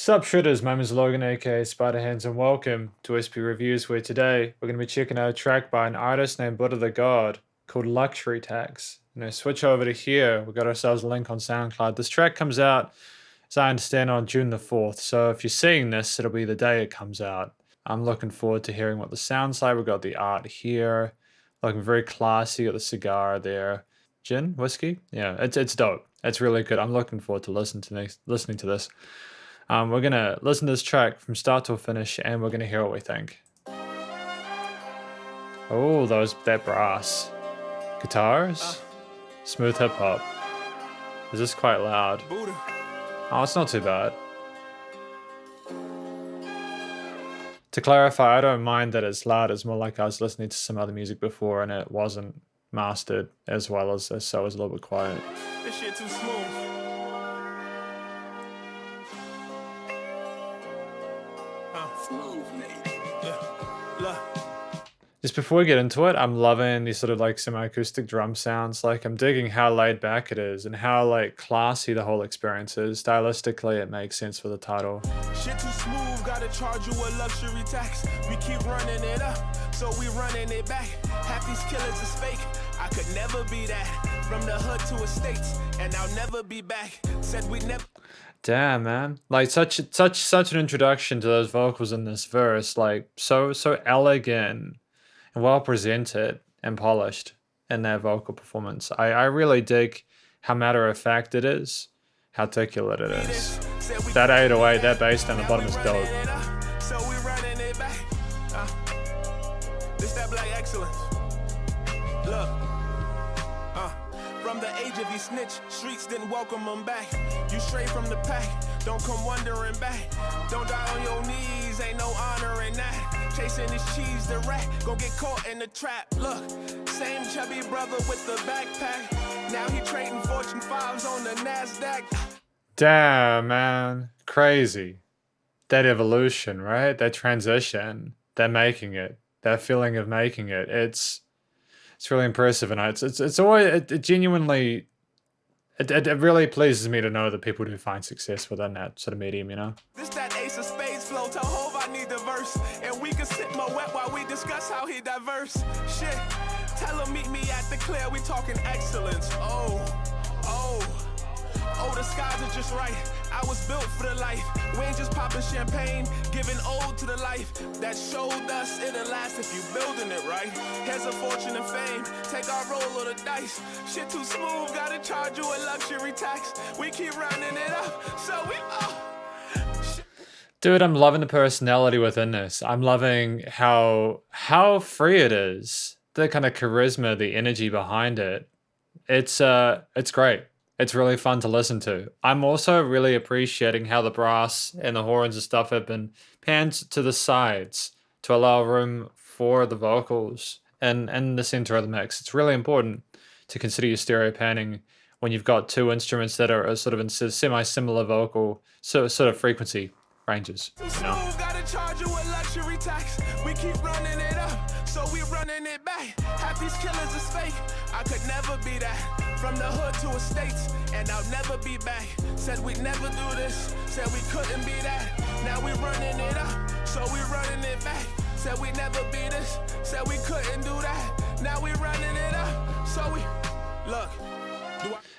Sup Shredders, my name is Logan aka Spiderhands and welcome to SP Reviews, where today we're going to be checking out a track by an artist named BuddhaThaGod called Luxury Tax. Switch over to here, we got ourselves a link on SoundCloud. This track comes out, as I understand, on June the 4th, so if you're seeing this, it'll be the day it comes out. I'm looking forward to hearing what the sound's like. We've got the art here, looking very classy, got the cigar there. Gin? Whiskey? Yeah, it's dope. It's really good. I'm looking forward to listening to this. We're gonna listen to this track from start to finish, and we're gonna hear what we think. Oh, that brass, guitars, smooth hip hop. Is this quite loud? Oh, it's not too bad. To clarify, I don't mind that it's loud. It's more like I was listening to some other music before, and it wasn't mastered as well as this, so it was a little bit quiet. This shit too smooth. Just before we get into it, I'm loving these sort of like semi-acoustic drum sounds. Like, I'm digging how laid back it is and how like classy the whole experience is. Stylistically, it makes sense for the title. Shit too smooth, gotta charge you a luxury tax. We keep running it up, so we running it back. Half these killers is fake, I could never be that. From the hood to estates, and I'll never be back. Said we never. Damn, man. Like such an introduction to those vocals in this verse. Like so elegant and well presented and polished in their vocal performance. I really dig how matter of fact it is, how articulate it is. That 808, that bass down the bottom is dope. So we running it back. This that black excellence. Look. From the age of you snitch, streets didn't welcome them back. You straight from the pack, don't come wandering back. Don't die on your knees, ain't no honor in that. Chasing this cheese, the rat, gon' get caught in the trap. Look, same chubby brother with the backpack. Now he trading Fortune 5s on the NASDAQ. Damn, man. Crazy. That evolution, right? That transition. That making it. That feeling of making it. It's really impressive, and it's always it genuinely it really pleases me to know that people do find success within that sort of medium, you know. This that ace of spades flow. Tell Hov I need the verse, and we can sit more wet while we discuss how he diverse. Shit, tell him meet me at the clear. We talking excellence. Oh, the skies are just right. I was built for the life. We ain't just popping champagne, giving ode to the life that showed us it'll last if you building it right. Here's a fortune and fame. Take our roll of the dice. Shit too smooth, gotta charge you a luxury tax. We keep running it up, so we Dude, I'm loving the personality within this. I'm loving how free it is. The kind of charisma, the energy behind it. It's great. It's really fun to listen to. I'm also really appreciating how the brass and the horns and stuff have been panned to the sides to allow room for the vocals and in the center of the mix. It's really important to consider your stereo panning when you've got two instruments that are sort of in semi-similar vocal sort of frequency ranges. You know? Gotta charge you a luxury tax. We keep running it up, so we running it back. Half these killers is fake, I could never be that. From the hood to estates, and I'll never be back. Said we'd never do this, said we couldn't be that. Now we running it up, so we running it back. Said we'd never be this, said we couldn't do that. Now we running it up, so we look.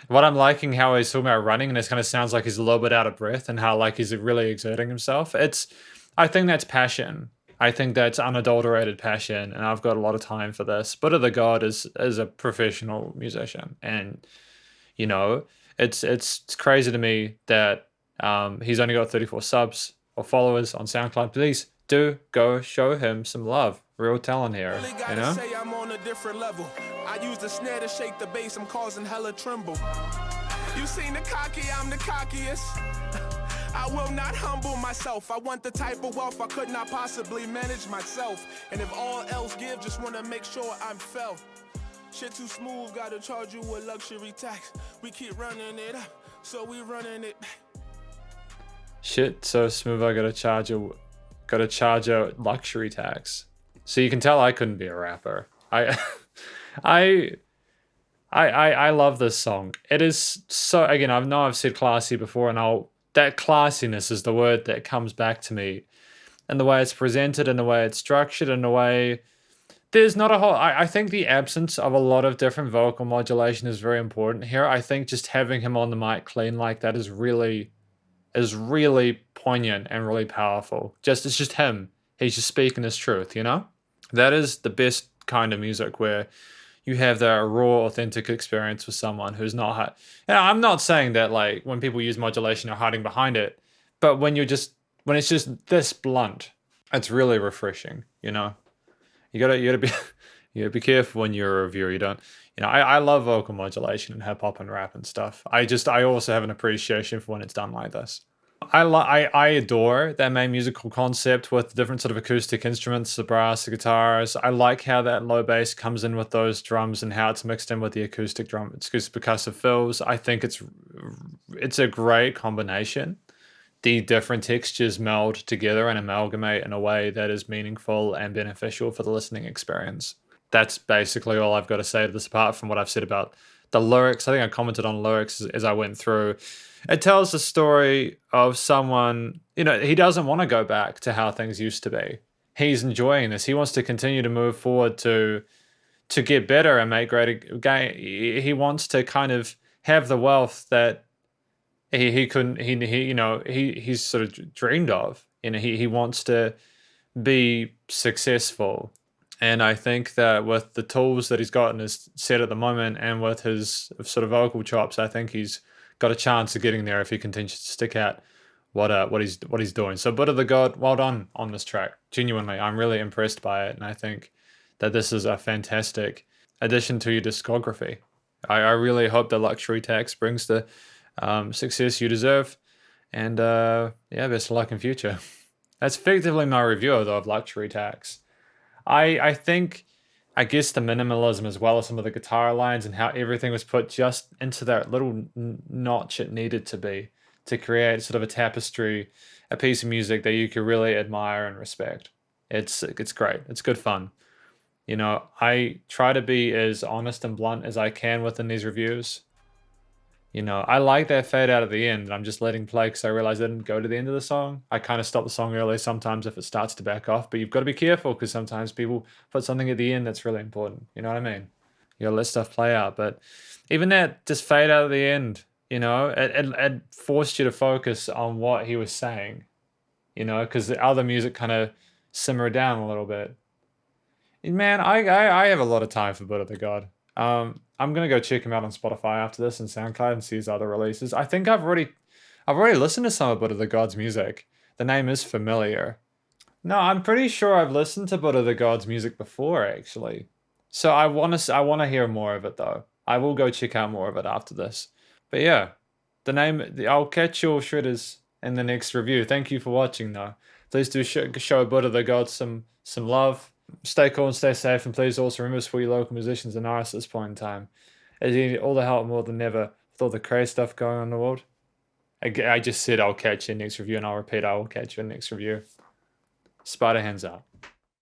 What I'm liking how he's talking about running, and it kind of sounds like he's a little bit out of breath, and how like he's really exerting himself. I think that's passion. I think that's unadulterated passion, and I've got a lot of time for this. BuddhaThaGod is a professional musician, and you know it's crazy to me that he's only got 34 subs or followers on SoundCloud. Please do go show him some love. Real talent here, you know. Say I'm on a different level. I use the snare to shake the bass. I'm causing hella tremble. You seen the cocky? I'm the cockiest. I will not humble myself. I want the type of wealth I could not possibly manage myself. And if all else give, just want to make sure I'm felt. Shit too smooth, gotta charge you a luxury tax. We keep running it up, so we running it back. Shit so smooth, I gotta charge a luxury tax. So you can tell I couldn't be a rapper. I love this song. It is so, again, I know I've said classy before, and I'll that classiness is the word that comes back to me, and the way it's presented, and the way it's structured, and the way there's not a whole. I think the absence of a lot of different vocal modulation is very important here. I think just having him on the mic clean like that is really poignant and really powerful. It's just him. He's just speaking his truth, you know? That is the best kind of music where you have that raw, authentic experience with someone who's not I'm not saying that like when people use modulation are hiding behind it, but when it's just this blunt, it's really refreshing, you know? You gotta be you gotta be careful when you're a reviewer. You don't I love vocal modulation and hip hop and rap and stuff. I also have an appreciation for when it's done like this. I adore that main musical concept with the different sort of acoustic instruments, the brass, the guitars. I like how that low bass comes in with those drums and how it's mixed in with the acoustic percussive fills. I think it's a great combination. The different textures meld together and amalgamate in a way that is meaningful and beneficial for the listening experience. That's basically all I've got to say to this, apart from what I've said about the lyrics. I think I commented on lyrics as I went through. It tells the story of someone, he doesn't want to go back to how things used to be. He's enjoying this. He wants to continue to move forward to get better and make greater gain. He wants to kind of have the wealth that he's sort of dreamed of. He wants to be successful. And I think that with the tools that he's got in his set at the moment and with his sort of vocal chops, I think he's got a chance of getting there if he continues to stick at what he's doing. So BuddhaThaGod, well done on this track. Genuinely, I'm really impressed by it, and I think that this is a fantastic addition to your discography. I really hope the Luxury Tax brings the success you deserve, and best of luck in future. That's effectively my review though of Luxury Tax. I think, I guess the minimalism as well as some of the guitar lines and how everything was put just into that little notch it needed to be to create sort of a tapestry, a piece of music that you could really admire and respect. It's great. It's good fun. I try to be as honest and blunt as I can within these reviews. I like that fade out at the end. I'm just letting play because I realized I didn't go to the end of the song. I kind of stop the song early sometimes if it starts to back off, but you've got to be careful because sometimes people put something at the end that's really important. You know what I mean? You gotta let stuff play out. But even that just fade out at the end, it forced you to focus on what he was saying, because the other music kind of simmered down a little bit. Man, I have a lot of time for BuddhaThaGod. I'm gonna go check him out on Spotify after this and SoundCloud and see his other releases. I think I've already listened to some of BuddhaThaGod's music. The name is familiar. No, I'm pretty sure I've listened to BuddhaThaGod's music before, actually. So I wanna hear more of it though. I will go check out more of it after this. But yeah, I'll catch your shredders in the next review. Thank you for watching though. Please do show BuddhaThaGod some love. Stay cool and stay safe, and please also remember to support your local musicians and artists at this point in time, as you need all the help more than ever with all the crazy stuff going on in the world. I just said I'll catch you in next review, and I'll repeat I will catch you in next review. Spider hands out.